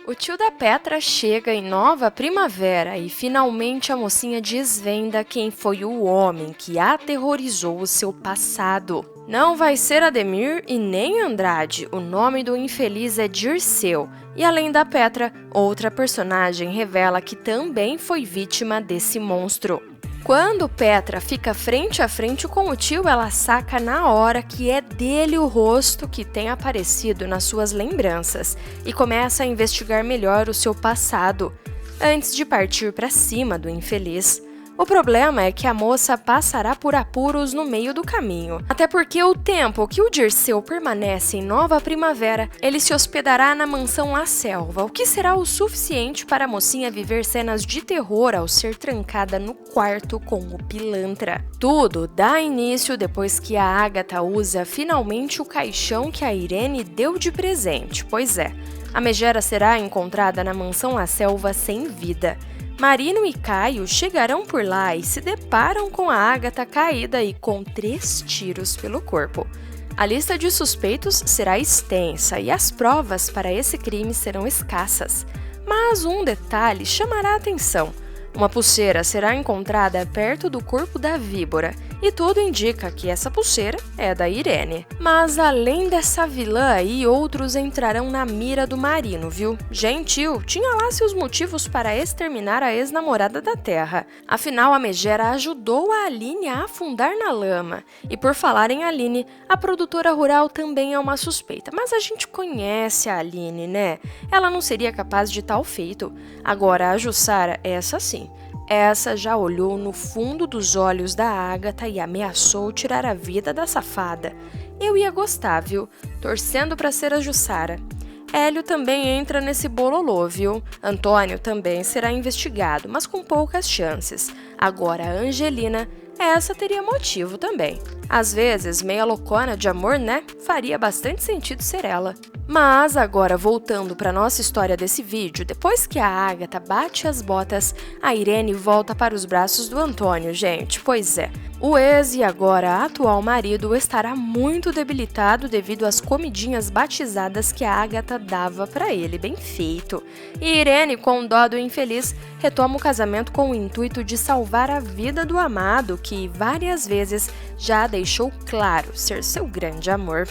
O tio da Petra chega em Nova Primavera e finalmente a mocinha desvenda quem foi o homem que aterrorizou o seu passado. Não vai ser Ademir e nem Andrade, o nome do infeliz é Dirceu. E além da Petra, outra personagem revela que também foi vítima desse monstro. Quando Petra fica frente a frente com o tio, ela saca na hora que é dele o rosto que tem aparecido nas suas lembranças e começa a investigar melhor o seu passado, antes de partir para cima do infeliz. O problema é que a moça passará por apuros no meio do caminho, até porque o tempo que o Dirceu permanece em Nova Primavera, ele se hospedará na mansão La Selva, o que será o suficiente para a mocinha viver cenas de terror ao ser trancada no quarto com o pilantra. Tudo dá início depois que a Agatha usa finalmente o caixão que a Irene deu de presente, pois é, a megera será encontrada na mansão La Selva sem vida. Marino e Caio chegarão por lá e se deparam com a Agatha caída e com 3 tiros pelo corpo. A lista de suspeitos será extensa e as provas para esse crime serão escassas. Mas um detalhe chamará a atenção. Uma pulseira será encontrada perto do corpo da víbora, e tudo indica que essa pulseira é da Irene. Mas além dessa vilã aí, outros entrarão na mira do Marino, viu? Gentil, tinha lá seus motivos para exterminar a ex-namorada da Terra. Afinal, a megera ajudou a Aline a afundar na lama. E por falar em Aline, a produtora rural também é uma suspeita. Mas a gente conhece a Aline, né? Ela não seria capaz de tal feito. Agora, a Jussara, essa sim. Essa já olhou no fundo dos olhos da Agatha e ameaçou tirar a vida da safada. Eu ia gostar, viu? Torcendo pra ser a Jussara. Hélio também entra nesse bololô, viu? Antônio também será investigado, mas com poucas chances. Agora, a Angelina, essa teria motivo também. Às vezes, meia loucona de amor, né? Faria bastante sentido ser ela. Mas agora, voltando para nossa história desse vídeo, depois que a Agatha bate as botas, a Irene volta para os braços do Antônio, gente. Pois é, o ex e agora atual marido estará muito debilitado devido às comidinhas batizadas que a Agatha dava para ele, bem feito. E Irene, com dó do infeliz, retoma o casamento com o intuito de salvar a vida do amado, que várias vezes já deixou claro ser seu grande amor.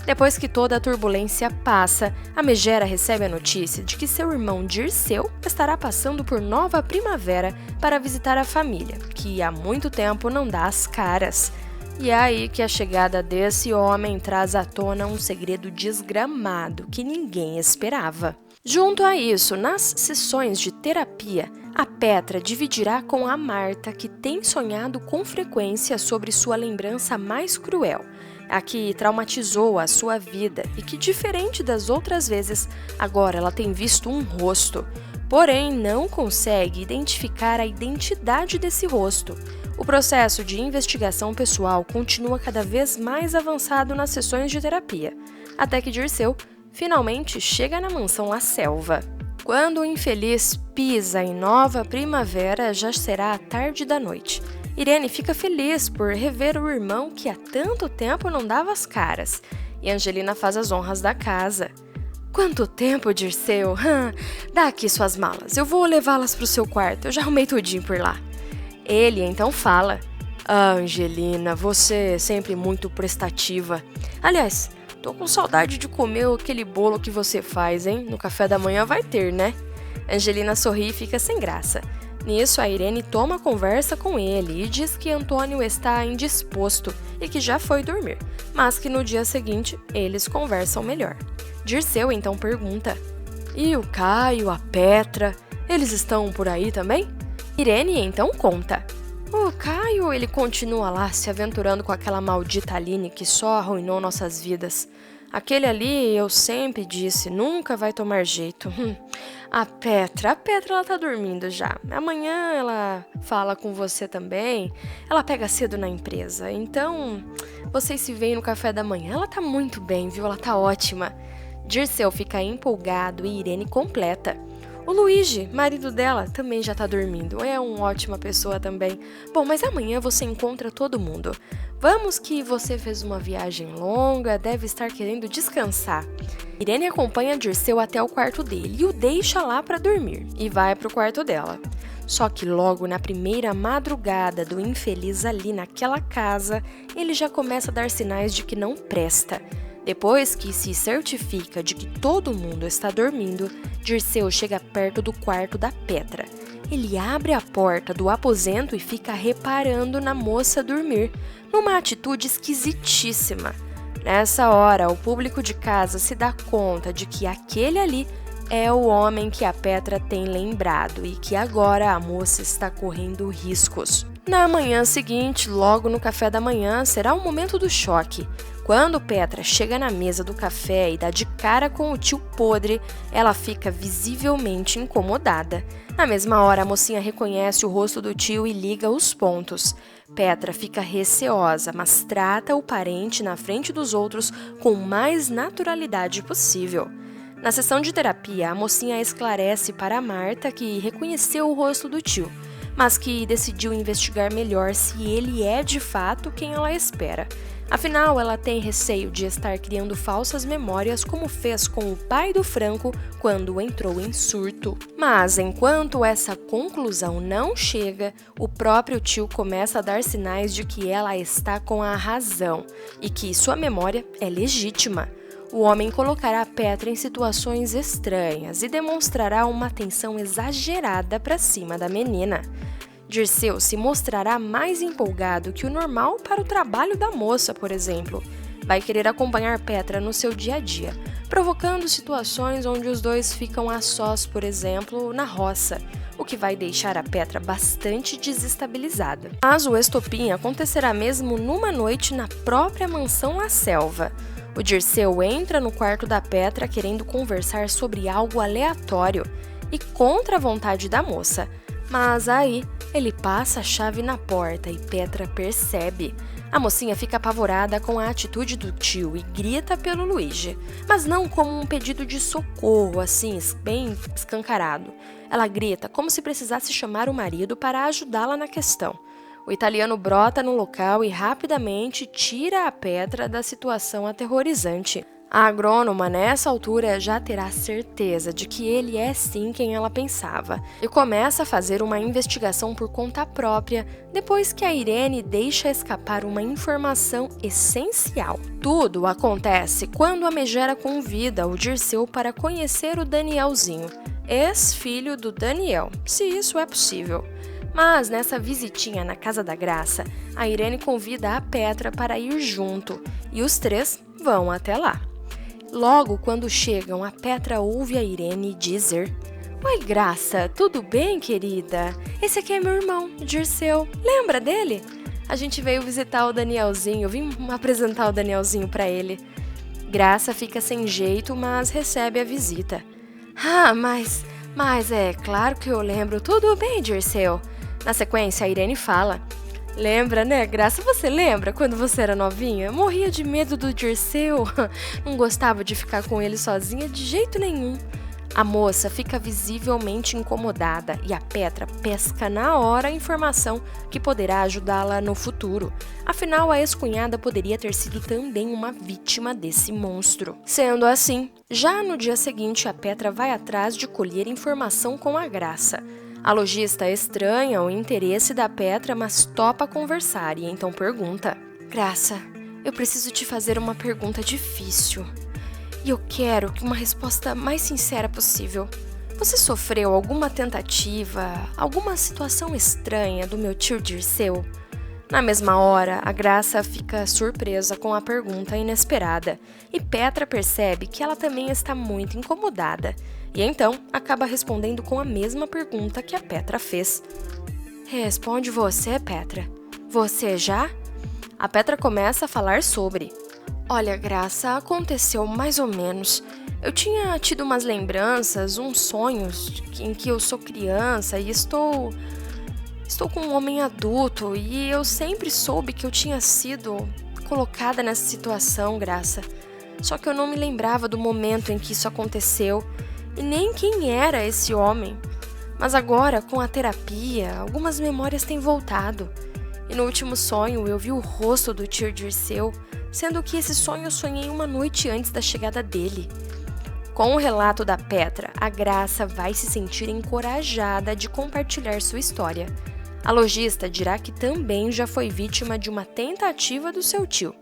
Depois que toda a turbulência passa, a megera recebe a notícia de que seu irmão Dirceu estará passando por Nova Primavera para visitar a família, que há muito tempo não dá as caras. E é aí que a chegada desse homem traz à tona um segredo desgramado que ninguém esperava. Junto a isso, nas sessões de terapia, a Petra dividirá com a Marta, que tem sonhado com frequência sobre sua lembrança mais cruel, a que traumatizou a sua vida e que, diferente das outras vezes, agora ela tem visto um rosto, porém não consegue identificar a identidade desse rosto. O processo de investigação pessoal continua cada vez mais avançado nas sessões de terapia, até que Dirceu finalmente chega na mansão La Selva. Quando o infeliz pisa em Nova Primavera, já será a tarde da noite. Irene fica feliz por rever o irmão que há tanto tempo não dava as caras, e Angelina faz as honras da casa. Quanto tempo, Dirceu? Dá aqui suas malas, eu vou levá-las para o seu quarto, eu já arrumei tudinho por lá. Ele então fala: Ah, Angelina, você é sempre muito prestativa. Aliás, tô com saudade de comer aquele bolo que você faz, hein? No café da manhã vai ter, né? Angelina sorri e fica sem graça. Nisso, a Irene toma a conversa com ele e diz que Antônio está indisposto e que já foi dormir, mas que no dia seguinte eles conversam melhor. Dirceu então pergunta: E o Caio, a Petra, eles estão por aí também? Irene então conta: O Caio, ele continua lá se aventurando com aquela maldita Aline que só arruinou nossas vidas. Aquele ali, eu sempre disse, nunca vai tomar jeito. A Petra ela tá dormindo já. Amanhã ela fala com você também. Ela pega cedo na empresa. Então, vocês se veem no café da manhã. Ela tá muito bem, viu? Ela tá ótima. Dirceu fica empolgado e Irene completa: O Luigi, marido dela, também já tá dormindo. É uma ótima pessoa também. Bom, mas amanhã você encontra todo mundo. Vamos que você fez uma viagem longa, deve estar querendo descansar. Irene acompanha Dirceu até o quarto dele e o deixa lá para dormir e vai pro quarto dela. Só que logo na primeira madrugada do infeliz ali naquela casa, ele já começa a dar sinais de que não presta. Depois que se certifica de que todo mundo está dormindo, Dirceu chega perto do quarto da Petra. Ele abre a porta do aposento e fica reparando na moça dormir, numa atitude esquisitíssima. Nessa hora, o público de casa se dá conta de que aquele ali é o homem que a Petra tem lembrado e que agora a moça está correndo riscos. Na manhã seguinte, logo no café da manhã, será o momento do choque. Quando Petra chega na mesa do café e dá de cara com o tio podre, ela fica visivelmente incomodada. Na mesma hora, a mocinha reconhece o rosto do tio e liga os pontos. Petra fica receosa, mas trata o parente na frente dos outros com mais naturalidade possível. Na sessão de terapia, a mocinha esclarece para Marta que reconheceu o rosto do tio, mas que decidiu investigar melhor se ele é de fato quem ela espera. Afinal, ela tem receio de estar criando falsas memórias como fez com o pai do Franco quando entrou em surto. Mas enquanto essa conclusão não chega, o próprio tio começa a dar sinais de que ela está com a razão e que sua memória é legítima. O homem colocará Petra em situações estranhas e demonstrará uma atenção exagerada para cima da menina. Dirceu se mostrará mais empolgado que o normal para o trabalho da moça, por exemplo. Vai querer acompanhar Petra no seu dia a dia, provocando situações onde os dois ficam a sós, por exemplo, na roça, o que vai deixar a Petra bastante desestabilizada. Mas o estopim acontecerá mesmo numa noite na própria mansão La Selva. O Dirceu entra no quarto da Petra querendo conversar sobre algo aleatório e contra a vontade da moça. Mas aí, ele passa a chave na porta e Petra percebe. A mocinha fica apavorada com a atitude do tio e grita pelo Luigi, mas não como um pedido de socorro, assim, bem escancarado. Ela grita como se precisasse chamar o marido para ajudá-la na questão. O italiano brota no local e rapidamente tira a Petra da situação aterrorizante. A agrônoma, nessa altura, já terá certeza de que ele é sim quem ela pensava e começa a fazer uma investigação por conta própria depois que a Irene deixa escapar uma informação essencial. Tudo acontece quando a megera convida o Dirceu para conhecer o Danielzinho, ex-filho do Daniel, se isso é possível. Mas nessa visitinha na Casa da Graça, a Irene convida a Petra para ir junto e os três vão até lá. Logo, quando chegam, a Petra ouve a Irene dizer: "Oi, Graça, tudo bem, querida? Esse aqui é meu irmão, Dirceu. Lembra dele? A gente veio visitar o Danielzinho, vim apresentar o Danielzinho para ele." Graça fica sem jeito, mas recebe a visita. "Ah, mas é claro que eu lembro. Tudo bem, Dirceu?" Na sequência, a Irene fala: "Lembra, né, Graça? Você lembra quando você era novinha? Morria de medo do Dirceu. Não gostava de ficar com ele sozinha de jeito nenhum." A moça fica visivelmente incomodada e a Petra pesca na hora a informação que poderá ajudá-la no futuro. Afinal, a ex-cunhada poderia ter sido também uma vítima desse monstro. Sendo assim, já no dia seguinte, a Petra vai atrás de colher informação com a Graça. A lojista estranha o interesse da Petra, mas topa conversar e então pergunta: "Graça, eu preciso te fazer uma pergunta difícil. E eu quero que uma resposta mais sincera possível. Você sofreu alguma tentativa, alguma situação estranha do meu tio Dirceu?" Na mesma hora, a Graça fica surpresa com a pergunta inesperada e Petra percebe que ela também está muito incomodada. E então, acaba respondendo com a mesma pergunta que a Petra fez. "Responde você, Petra. Você já?" A Petra começa a falar sobre: "Olha, Graça, aconteceu mais ou menos. Eu tinha tido umas lembranças, uns sonhos em que eu sou criança e estou com um homem adulto e eu sempre soube que eu tinha sido colocada nessa situação, Graça. Só que eu não me lembrava do momento em que isso aconteceu. e nem quem era esse homem. Mas agora, com a terapia, algumas memórias têm voltado. E no último sonho eu vi o rosto do tio Dirceu, sendo que esse sonho eu sonhei uma noite antes da chegada dele. Com o relato da Petra, a Graça vai se sentir encorajada de compartilhar sua história. A lojista dirá que também já foi vítima de uma tentativa do seu tio.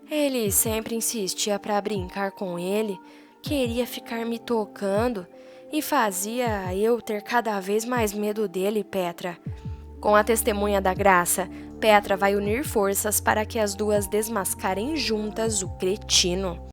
Ele sempre insistia para brincar com ele, queria ficar me tocando e fazia eu ter cada vez mais medo dele, Petra. Com a testemunha da Graça, Petra vai unir forças para que as duas desmascarem juntas o cretino.